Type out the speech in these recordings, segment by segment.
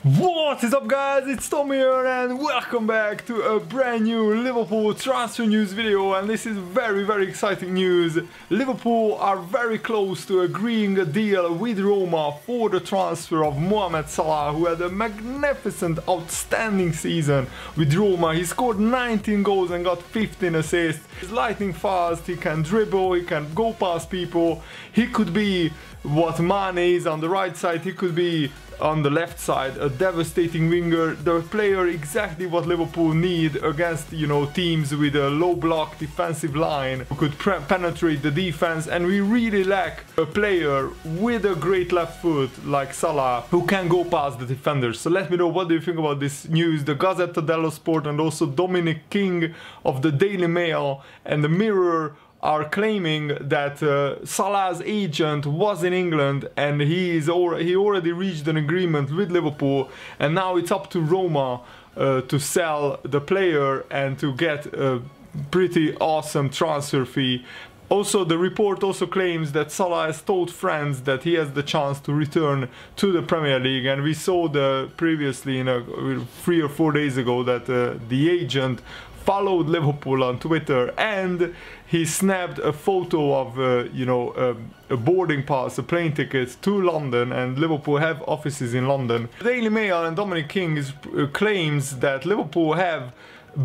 What is up, guys? It's Tom here and welcome back to a brand new Liverpool transfer news video, and this is very exciting news. Liverpool are very close to agreeing a deal with Roma for the transfer of Mohamed Salah, who had a magnificent, outstanding season with Roma. He scored 19 goals and got 15 assists. He's lightning fast, he can dribble, he can go past people. He could be what Mane is on the right side, he could be on the left side, a devastating winger, the player exactly what Liverpool need against, teams with a low block defensive line who could penetrate the defense, and we really lack a player with a great left foot like Salah who can go past the defenders. So let me know, what do you think about this news? The Gazzetta dello Sport and also Dominic King of the Daily Mail and the Mirror are claiming that Salah's agent was in England and he already reached an agreement with Liverpool, and now it's up to Roma to sell the player and to get a pretty awesome transfer fee. Also, the report also claims that Salah has told friends that he has the chance to return to the Premier League, and we saw previously 3 or 4 days ago that the agent followed Liverpool on Twitter and he snapped a photo of a boarding pass, a plane ticket to London, and Liverpool have offices in London. The Daily Mail and Dominic King claims that Liverpool have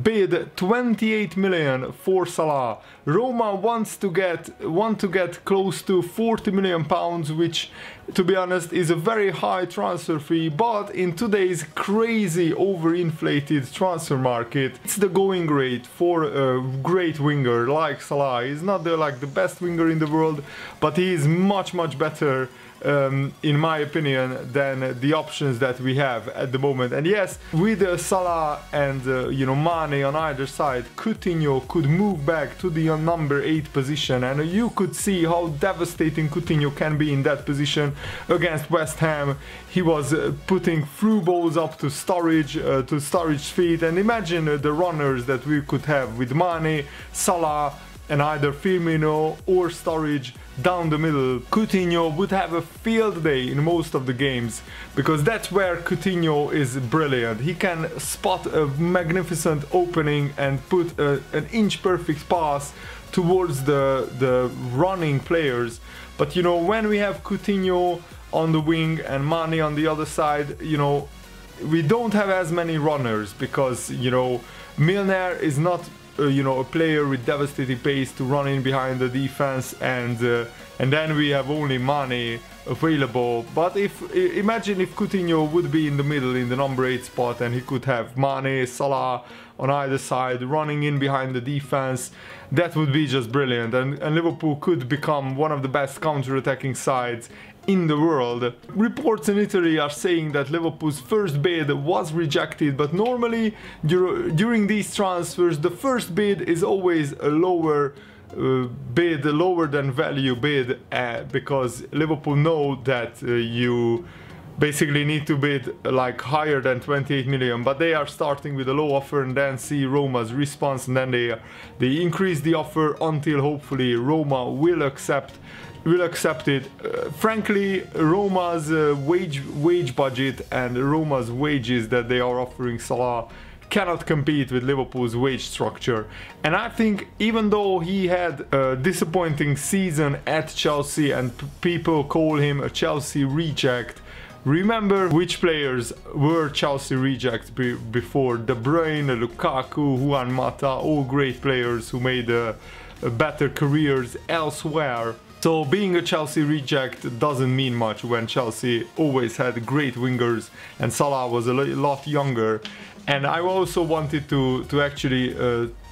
bid 28 million for Salah. Roma want to get close to 40 million pounds, which, to be honest, is a very high transfer fee, but in today's crazy overinflated transfer market, it's the going rate for a great winger like Salah. He's not the best winger in the world, but he is much better in my opinion than the options that we have at the moment. And yes, with Salah and Mane on either side, Coutinho could move back to the number 8 position, and you could see how devastating Coutinho can be in that position. Against West Ham, he was putting through balls up to Sturridge's feet, and imagine the runners that we could have with Mane, Salah and either Firmino or Sturridge down the middle. Coutinho would have a field day in most of the games, because that's where Coutinho is brilliant. He can spot a magnificent opening and put an inch perfect pass towards the running players. But when we have Coutinho on the wing and Mane on the other side, we don't have as many runners, because Milner is not a player with devastating pace to run in behind the defense, and then we have only Mane available. But imagine if Coutinho would be in the middle in the number 8 spot, and he could have Mane, Salah on either side running in behind the defense. That would be just brilliant, and Liverpool could become one of the best counter-attacking sides in the world. Reports in Italy are saying that Liverpool's first bid was rejected, but normally during these transfers the first bid is always a lower bid, a lower than value bid, because Liverpool know that you basically need to bid like higher than 28 million, but they are starting with a low offer and then see Roma's response, and then they increase the offer until hopefully Roma will accept it. Frankly, Roma's wage budget and Roma's wages that they are offering Salah cannot compete with Liverpool's wage structure. And I think even though he had a disappointing season at Chelsea and people call him a Chelsea reject, remember which players were Chelsea rejects before. De Bruyne, Lukaku, Juan Mata, all great players who made better careers elsewhere. So being a Chelsea reject doesn't mean much when Chelsea always had great wingers and Salah was a lot younger. And I also wanted to actually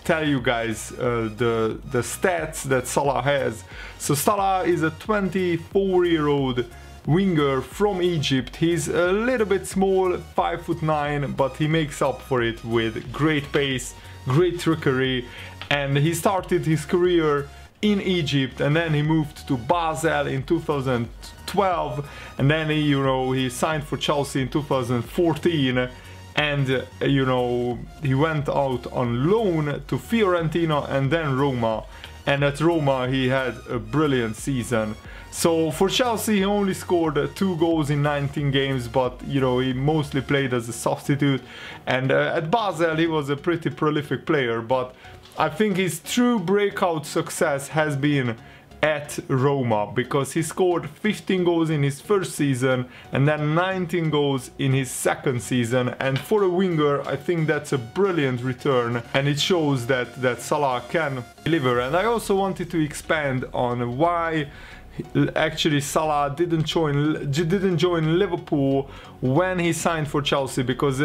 tell you guys the stats that Salah has. So Salah is a 24-year-old winger from Egypt. He's a little bit small, 5'9", but he makes up for it with great pace, great trickery, and he started his career in Egypt, and then he moved to Basel in 2012, and then he signed for Chelsea in 2014, and he went out on loan to Fiorentina and then Roma, and at Roma he had a brilliant season. So for Chelsea he only scored 2 goals in 19 games, but you know, he mostly played as a substitute, and at Basel he was a pretty prolific player, but I think his true breakout success has been at Roma, because he scored 15 goals in his first season and then 19 goals in his second season, and for a winger I think that's a brilliant return, and it shows that Salah can deliver. And I also wanted to expand on why actually Salah didn't join Liverpool when he signed for Chelsea, because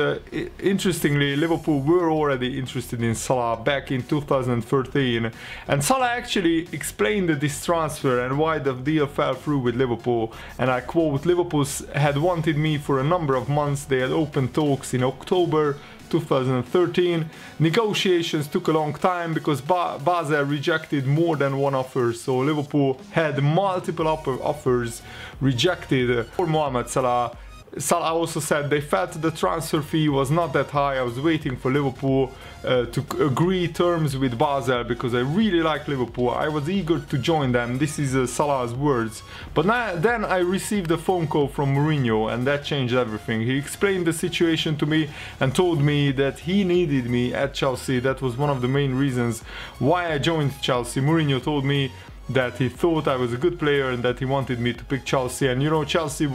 interestingly Liverpool were already interested in Salah back in 2013, and Salah actually explained this transfer and why the deal fell through with Liverpool, and I quote, "Liverpool had wanted me for a number of months. They had opened talks in October 2013. Negotiations took a long time because Basel rejected more than one offer, so Liverpool had multiple offers rejected for Mohamed Salah." Salah also said they felt the transfer fee was not that high. I was waiting for Liverpool to agree terms with Basel because I really like Liverpool. I was eager to join them. This is Salah's words. But then I received a phone call from Mourinho, and that changed everything. He explained the situation to me and told me that he needed me at Chelsea. That was one of the main reasons why I joined Chelsea. Mourinho told me that he thought I was a good player and that he wanted me to pick Chelsea, and you know, Chelsea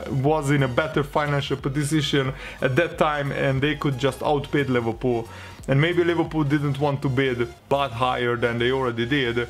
was in a better financial position at that time and they could just outbid Liverpool, and maybe Liverpool didn't want to bid a lot higher than they already did.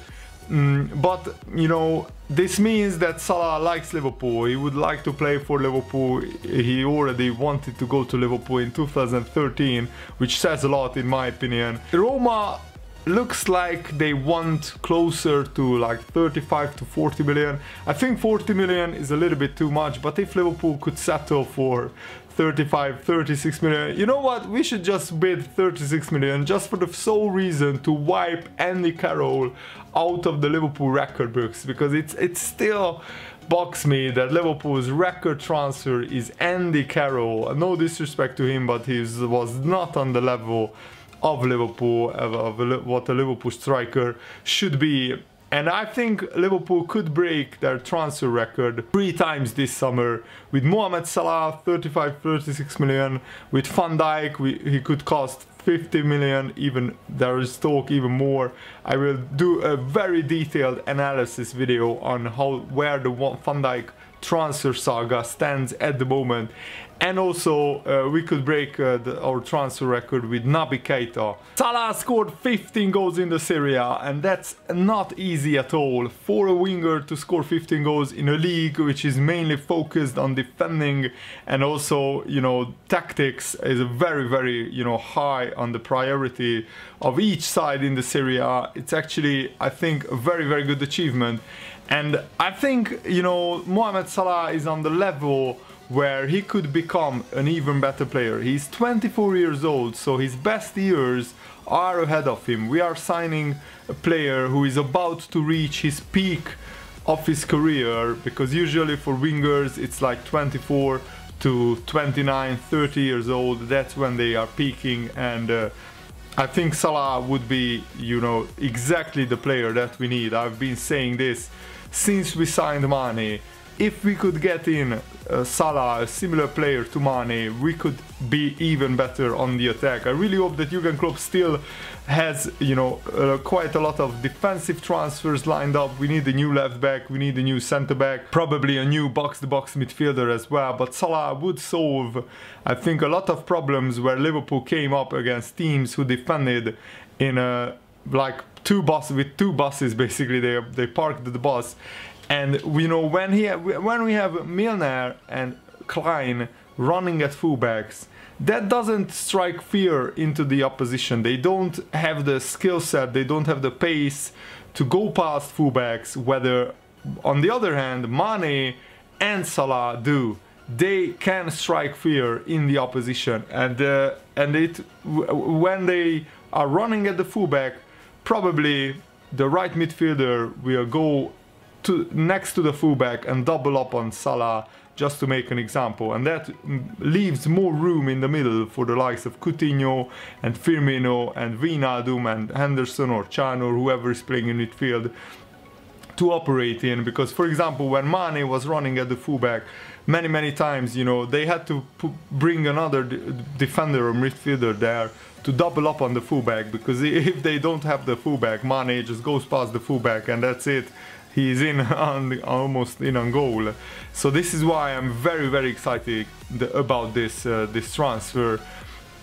But you know, this means that Salah likes Liverpool. He would like to play for Liverpool. He already wanted to go to Liverpool in 2013, which says a lot in my opinion. Roma looks like they want closer to like 35 to 40 million. I think 40 million is a little bit too much, but if Liverpool could settle for 35, 36 million, you know what, we should just bid 36 million just for the sole reason to wipe Andy Carroll out of the Liverpool record books, because it still bugs me that Liverpool's record transfer is Andy Carroll. No disrespect to him, but he was not on the level of Liverpool, of what a Liverpool striker should be. And I think Liverpool could break their transfer record 3 times this summer. With Mohamed Salah, 35-36 million. With Van Dijk, he could cost 50 million, even there is talk even more. I will do a very detailed analysis video on where the Van Dijk transfer saga stands at the moment. And also we could break our transfer record with Naby Keita. Salah scored 15 goals in the Serie A, and that's not easy at all for a winger to score 15 goals in a league which is mainly focused on defending, and also, you know, tactics is very, you know, high on the priority of each side in the Serie A. It's actually, I think, a very good achievement. And I think, you know, Mohamed Salah is on the level where he could become an even better player. He's 24 years old, so his best years are ahead of him. We are signing a player who is about to reach his peak of his career, because usually for wingers it's like 24 to 29, 30 years old. That's when they are peaking, and I think Salah would be, you know, exactly the player that we need. I've been saying this since we signed Mane. If we could get in Salah, a similar player to Mane, we could be even better on the attack. I really hope that Jurgen Klopp still has, you know, quite a lot of defensive transfers lined up. We need a new left back, we need a new centre back, probably a new box-to-box midfielder as well. But Salah would solve, I think, a lot of problems where Liverpool came up against teams who defended in like with two buses basically. They parked the bus. And you know, when we have Milner and Klein running at fullbacks, that doesn't strike fear into the opposition. They don't have the skill set, they don't have the pace to go past fullbacks. Whether, on the other hand, Mane and Salah do. They can strike fear in the opposition, and when they are running at the fullback, probably the right midfielder will go next to the fullback and double up on Salah, just to make an example, and that leaves more room in the middle for the likes of Coutinho and Firmino and Wijnaldum and Henderson or Can or whoever is playing in midfield to operate in. Because for example, when Mane was running at the fullback many times, you know, they had to bring another defender or midfielder there to double up on the fullback, because if they don't have the fullback, Mane just goes past the fullback and that's it. He's in almost in on goal. So this is why I'm very excited about this this transfer.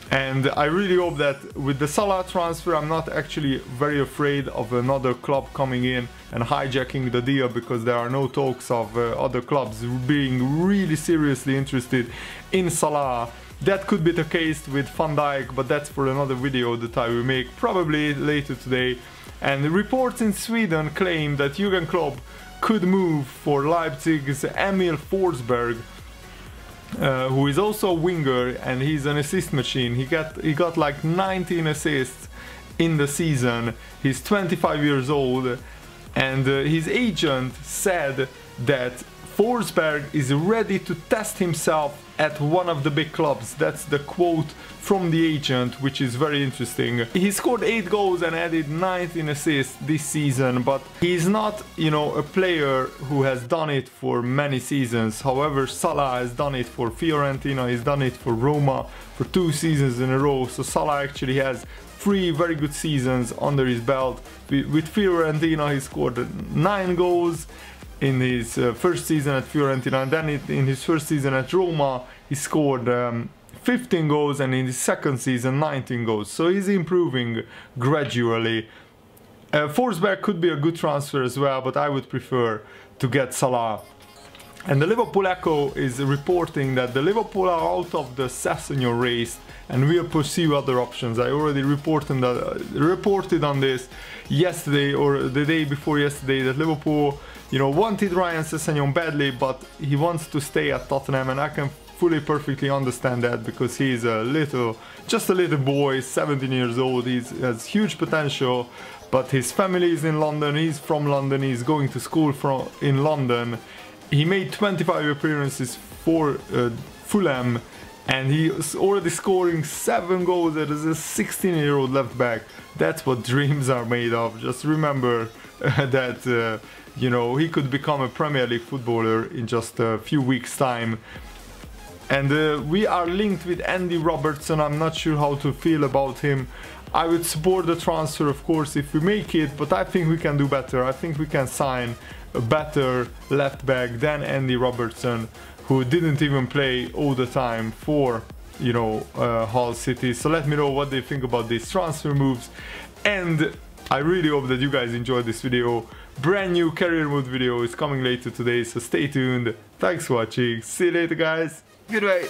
And I really hope that with the Salah transfer, I'm not actually very afraid of another club coming in and hijacking the deal, because there are no talks of other clubs being really seriously interested in Salah. That could be the case with Van Dijk, but that's for another video that I will make probably later today. And the reports in Sweden claim that Jurgen Klopp could move for Leipzig's Emil Forsberg, who is also a winger, and he's an assist machine. He got like 19 assists in the season. He's 25 years old, and his agent said that Forsberg is ready to test himself at one of the big clubs. That's the quote from the agent, which is very interesting. He scored 8 goals and added 19 assists this season, but he's not, you know, a player who has done it for many seasons. However, Salah has done it for Fiorentina, he's done it for Roma for 2 seasons in a row. So Salah actually has 3 very good seasons under his belt. With Fiorentina, he scored 9 goals in his first season at Fiorentina, and then in his first season at Roma he scored 15 goals, and in his second season 19 goals. So he's improving gradually. Forsberg could be a good transfer as well, but I would prefer to get Salah. And the Liverpool Echo is reporting that the Liverpool are out of the Sessegnon race and will pursue other options. I already reported on this yesterday or the day before yesterday, that Liverpool, you know, wanted Ryan Sessegnon badly, but he wants to stay at Tottenham, and I can fully perfectly understand that, because he's just a little boy, 17 years old. He has huge potential, but his family is in London, he's from London, he's going to school in London. He made 25 appearances for Fulham, and he is already scoring 7 goals as a 16-year-old left back. That's what dreams are made of. Just remember that you know, he could become a Premier League footballer in just a few weeks' time. And we are linked with Andy Robertson. I'm not sure how to feel about him. I would support the transfer, of course, if we make it, but I think we can do better. I think we can sign a better left back than Andy Robertson, who didn't even play all the time for, you know, Hull City. So let me know what they think about these transfer moves, and I really hope that you guys enjoyed this video. Brand new career mode video is coming later today, so stay tuned. Thanks for watching. See you later, guys. Goodbye.